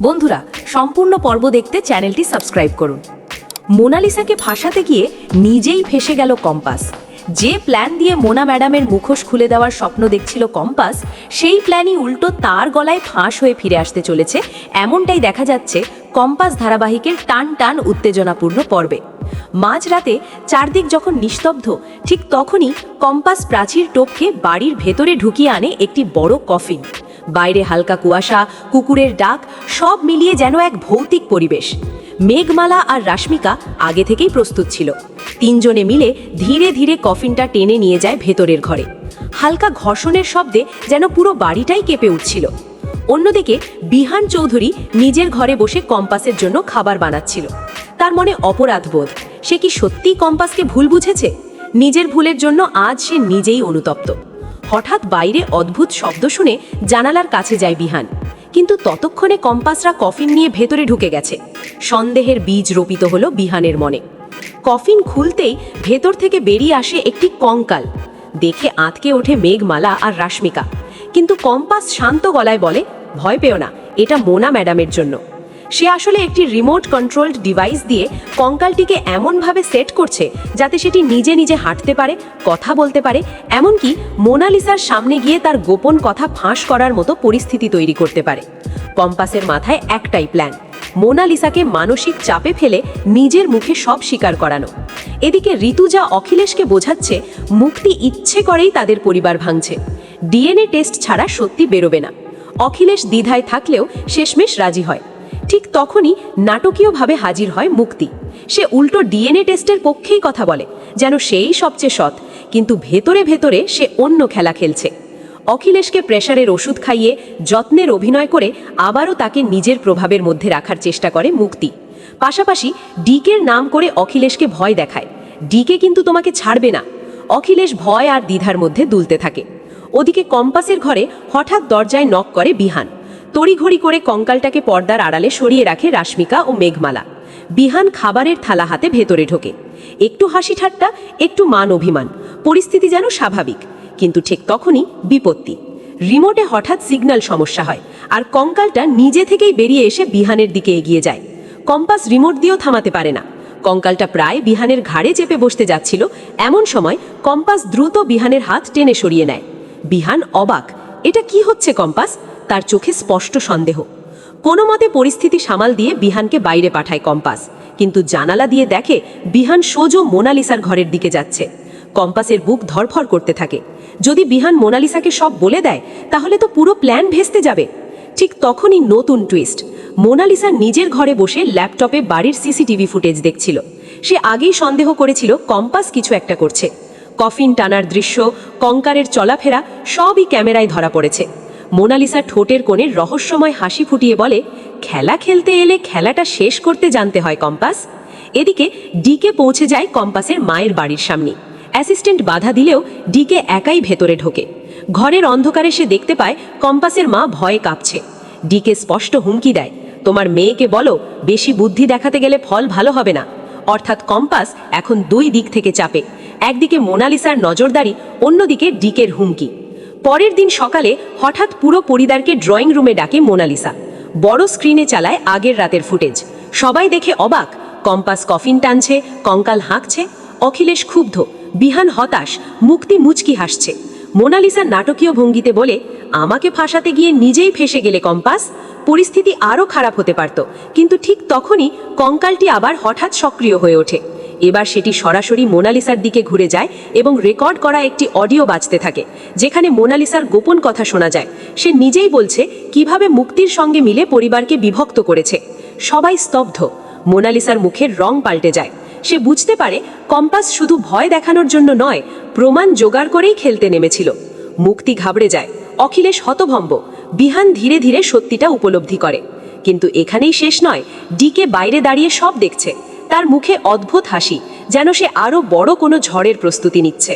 বন্ধুরা, সম্পূর্ণ পর্ব দেখতে চ্যানেলটি সাবস্ক্রাইব করুন। মোনালিসাকে ফাঁসাতে গিয়ে নিজেই ফেসে গেল কম্পাস। যে প্ল্যান দিয়ে মোনা ম্যাডামের মুখোশ খুলে দেওয়ার স্বপ্ন দেখছিল কম্পাস, সেই প্ল্যানই উল্টো তার গলায় ফাঁস হয়ে ফিরে আসতে চলেছে, এমনটাই দেখা যাচ্ছে কম্পাস ধারাবাহিকের টান টান উত্তেজনাপূর্ণ পর্বে। মাঝরাতে চারদিক যখন নিস্তব্ধ, ঠিক তখনই কম্পাস প্রাচীর টপকে বাড়ির ভেতরে ঢুকিয়ে আনে একটি বড় কফিন। বাইরে হালকা কুয়াশা, কুকুরের ডাক, সব মিলিয়ে যেন এক ভৌতিক পরিবেশ। মেঘমালা আর রাশ্মিকা আগে থেকেই প্রস্তুত ছিল। তিনজনে মিলে ধীরে ধীরে কফিনটা টেনে নিয়ে যায় ভেতরের ঘরে। হালকা ঘর্ষণের শব্দে যেন পুরো বাড়িটাই কেঁপে উঠছিল। অন্যদিকে বিহান চৌধুরী নিজের ঘরে বসে কম্পাসের জন্য খাবার বানাচ্ছিল। তার মনে অপরাধবোধ। সে কি সত্যিই কম্পাসকে ভুল বুঝেছে? নিজের ভুলের জন্য আজ সে নিজেই অনুতপ্ত। হঠাৎ বাইরে অদ্ভুত শব্দ শুনে জানালার কাছে যায় বিহান, কিন্তু ততক্ষণে কম্পাসরা কফিন নিয়ে ভেতরে ঢুকে গেছে। সন্দেহের বীজ রোপিত হলো বিহানের মনে। কফিন খুলতেই ভেতর থেকে বেরিয়ে আসে একটি কঙ্কাল। দেখে আঁতকে ওঠে মেঘমালা আর রাশ্মিকা, কিন্তু কম্পাস শান্ত গলায় বলে, ভয় পেও না, এটা মোনা ম্যাডামের জন্য। সে আসলে একটি রিমোট কন্ট্রোলড ডিভাইস দিয়ে কঙ্কালটিকে এমনভাবে সেট করছে যাতে সেটি নিজে নিজে হাঁটতে পারে, কথা বলতে পারে, এমনকি মোনালিসার সামনে গিয়ে তার গোপন কথা ফাঁস করার মতো পরিস্থিতি তৈরি করতে পারে। কম্পাসের মাথায় একটাই প্ল্যান, মোনালিসাকে মানসিক চাপে ফেলে নিজের মুখে সব স্বীকার করানো। এদিকে ঋতুজা অখিলেশকে বোঝাচ্ছে মুক্তি ইচ্ছে করেই তাদের পরিবার ভাঙছে, ডিএনএ টেস্ট ছাড়া সত্যি বেরোবে না। অখিলেশ দ্বিধায় থাকলেও শেষমেশ রাজি হয়। ঠিক তখনই নাটকীয়ভাবে হাজির হয় মুক্তি। সে উল্টো ডিএনএ টেস্টের পক্ষেই কথা বলে, যেন সেই সবচেয়ে সৎ, কিন্তু ভেতরে ভেতরে সে অন্য খেলা খেলছে। অখিলেশকে প্রেশারের ওষুধ খাইয়ে যত্নের অভিনয় করে আবারও তাকে নিজের প্রভাবের মধ্যে রাখার চেষ্টা করে মুক্তি। পাশাপাশি ডিকের নাম করে অখিলেশকে ভয় দেখায়, ডিকে কিন্তু তোমাকে ছাড়বে না। অখিলেশ ভয় আর দ্বিধার মধ্যে দুলতে থাকে। ওদিকে কম্পাসের ঘরে হঠাৎ দরজায় নক করে বিহান। তড়িঘড়ি করে কঙ্কালটাকে পর্দার আড়ালে সরিয়ে রাখে রাশ্মিকা ও মেঘমালা। বিহান খাবারের থালা হাতে ভেতরে ঢোকে। একটু হাসি ঠাট্টা, একটু মান অভিমান, পরিস্থিতি যেন স্বাভাবিক। কিন্তু ঠিক তখনই বিপত্তি। রিমোটে হঠাৎ সিগন্যাল সমস্যা হয়, আর কঙ্কালটা নিজে থেকেই বেরিয়ে এসে বিহানের দিকে এগিয়ে যায়। কম্পাস রিমোট দিয়েও থামাতে পারে না। কঙ্কালটা প্রায় বিহানের ঘাড়ে চেপে বসতে যাচ্ছিল, এমন সময় কম্পাস দ্রুত বিহানের হাত টেনে সরিয়ে নেয়। বিহান অবাক, এটা কি হচ্ছে কম্পাস? তার চোখে স্পষ্ট সন্দেহ। কোনো মতে পরিস্থিতি সামাল দিয়ে বিহানকে বাইরে পাঠায় কম্পাস, কিন্তু জানালা দিয়ে দেখে বিহান সোজো মোনালিসার ঘরের দিকে যাচ্ছে। কম্পাসের বুক ধরফর করতে থাকে। যদি বিহান মোনালিসাকে সব বলে দেয়, তাহলে তো পুরো প্ল্যান ভেস্তে যাবে। ঠিক তখনই নতুন টুইস্ট। মোনালিসা নিজের ঘরে বসে ল্যাপটপে বাড়ির সিসিটিভি ফুটেজ দেখছিল। সে আগেই সন্দেহ করেছিল কম্পাস কিছু একটা করছে। কফিন টানার দৃশ্য, কঙ্কারের চলাফেরা সবই ক্যামেরায় ধরা পড়েছে। মোনালিসা ঠোঁটের কোণে রহস্যময় হাসি ফুটিয়ে বলে, খেলা খেলতে এলে খেলাটা শেষ করতে জানতে হয় কম্পাস। এদিকে ডিকে পৌঁছে যায় কম্পাসের মায়ের বাড়ির সামনে। অ্যাসিস্ট্যান্ট বাধা দিলেও ডিকে একাই ভেতরে ঢোকে। ঘরের অন্ধকারে সে দেখতে পায় কম্পাসের মা ভয়ে কাঁপছে। ডিকে স্পষ্ট হুমকি দেয়, তোমার মেয়েকে বলো বেশি বুদ্ধি দেখাতে গেলে ফল ভালো হবে না। অর্থাৎ কম্পাস এখন দুই দিক থেকে চাপে, একদিকে মোনালিসার নজরদারি, অন্যদিকে ডিকের হুমকি। পরের দিন সকালে হঠাৎ পুরো পরিবারকে ড্রয়িং রুমে ডাকে মোনালিসা। বড় স্ক্রিনে চালায় আগের রাতের ফুটেজ। সবাই দেখে অবাক, কম্পাস কফিন টানছে, কঙ্কাল হাঁকছে। অখিলেশ ক্ষুব্ধ, বিহান হতাশ, মুক্তি মুচকি হাসছে। মোনালিসা নাটকীয় ভঙ্গিতে বলে, আমাকে ফাঁসাতে গিয়ে নিজেই ফেসে গেলে কম্পাস। পরিস্থিতি আরও খারাপ হতে পারত, কিন্তু ঠিক তখনই কঙ্কালটি আবার হঠাৎ সক্রিয় হয়ে ওঠে। এবার সেটি সরাসরি মোনালিসার দিকে ঘুরে যায় এবং রেকর্ড করা একটি অডিও বাজতে থাকে, যেখানে মোনালিসার গোপন কথা শোনা যায়। সে নিজেই বলছে কিভাবে মুক্তির সঙ্গে মিলে পরিবারকে বিভক্ত করেছে। সবাই স্তব্ধ। মোনালিসার মুখের রং পাল্টে যায়। সে বুঝতে পারে কম্পাস শুধু ভয় দেখানোর জন্য নয়, প্রমাণ জোগাড় করেই খেলতে নেমেছিল। মুক্তি ঘাবড়ে যায়, অখিলেশ হতভম্ব, বিহান ধীরে ধীরে সত্যিটা উপলব্ধি করে। কিন্তু এখানেই শেষ নয়। ডিকে বাইরে দাঁড়িয়ে সব দেখছে। তার মুখে অদ্ভুত হাসি, যেন সে আরও বড় কোনো ঝড়ের প্রস্তুতি নিচ্ছে।